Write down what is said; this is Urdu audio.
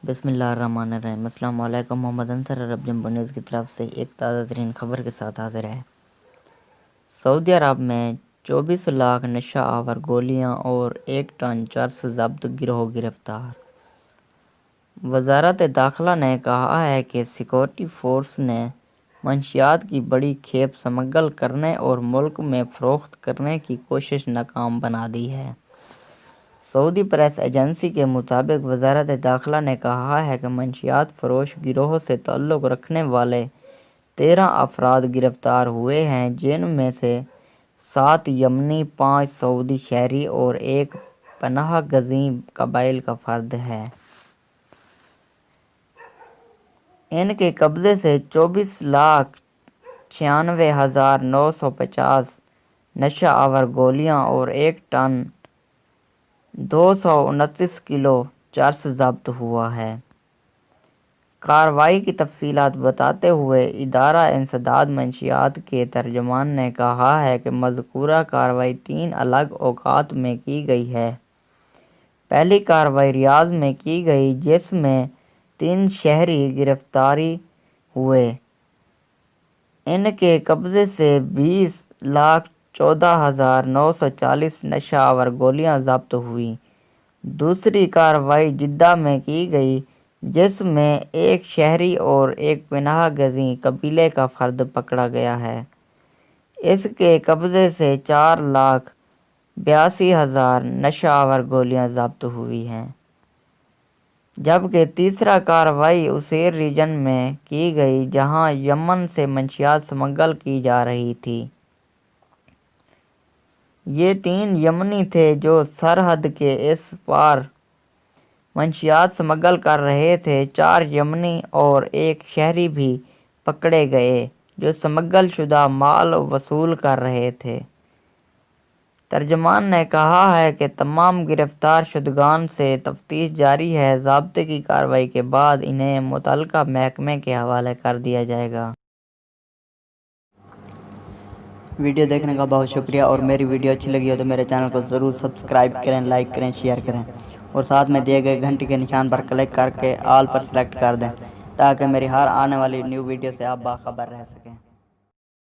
بسم اللہ الرحمن الرحیم۔ السلام علیکم۔ محمد انصر عرب جمبو نیوز کی طرف سے ایک تازہ ترین خبر کے ساتھ حاضر ہے۔ سعودی عرب میں 24 لاکھ نشہ آور گولیاں اور 1 ٹن چرس ضبط، گروہ گرفتار۔ وزارت داخلہ نے کہا ہے کہ سیکورٹی فورس نے منشیات کی بڑی کھیپ سمگل کرنے اور ملک میں فروخت کرنے کی کوشش ناکام بنا دی ہے۔ سعودی پریس ایجنسی کے مطابق وزارت داخلہ نے کہا ہے کہ منشیات فروش گروہ سے تعلق رکھنے والے 13 افراد گرفتار ہوئے ہیں، جن میں سے 7 یمنی، 5 سعودی شہری اور 1 پناہ گزین قبائل کا فرد ہے۔ ان کے قبضے سے 24,96,950 نشہ آور گولیاں اور 1 ٹن 229 کلو چرس ضبط ہوا ہے۔ کارروائی کی تفصیلات بتاتے ہوئے ادارہ انسداد منشیات کے ترجمان نے کہا ہے کہ مذکورہ کارروائی 3 الگ اوقات میں کی گئی ہے۔ پہلی کارروائی ریاض میں کی گئی، جس میں 3 شہری گرفتار ہوئے۔ ان کے قبضے سے 20,14,940 نشہ آور گولیاں ضبط ہوئیں۔ دوسری کارروائی جدہ میں کی گئی، جس میں 1 شہری اور 1 پناہ گزین قبیلے کا فرد پکڑا گیا ہے۔ اس کے قبضے سے 4,82,000 نشہ آور گولیاں ضبط ہوئی ہیں۔ جبکہ تیسری کارروائی اسیر ریجن میں کی گئی، جہاں یمن سے منشیات سمگل کی جا رہی تھی۔ یہ 3 یمنی تھے جو سرحد کے اس پار منشیات سمگل کر رہے تھے۔ 4 یمنی اور 1 شہری بھی پکڑے گئے، جو سمگل شدہ مال وصول کر رہے تھے۔ ترجمان نے کہا ہے کہ تمام گرفتار شدگان سے تفتیش جاری ہے۔ ضابطے کی کارروائی کے بعد انہیں متعلقہ محکمے کے حوالے کر دیا جائے گا۔ ویڈیو دیکھنے کا بہت شکریہ، اور میری ویڈیو اچھی لگی ہو تو میرے چینل کو ضرور سبسکرائب کریں، لائک کریں، شیئر کریں، اور ساتھ میں دیے گئے گھنٹی کے نشان پر کلک کر کے آل پر سلیکٹ کر دیں، تاکہ میری ہر آنے والی نیو ویڈیو سے آپ باخبر رہ سکیں۔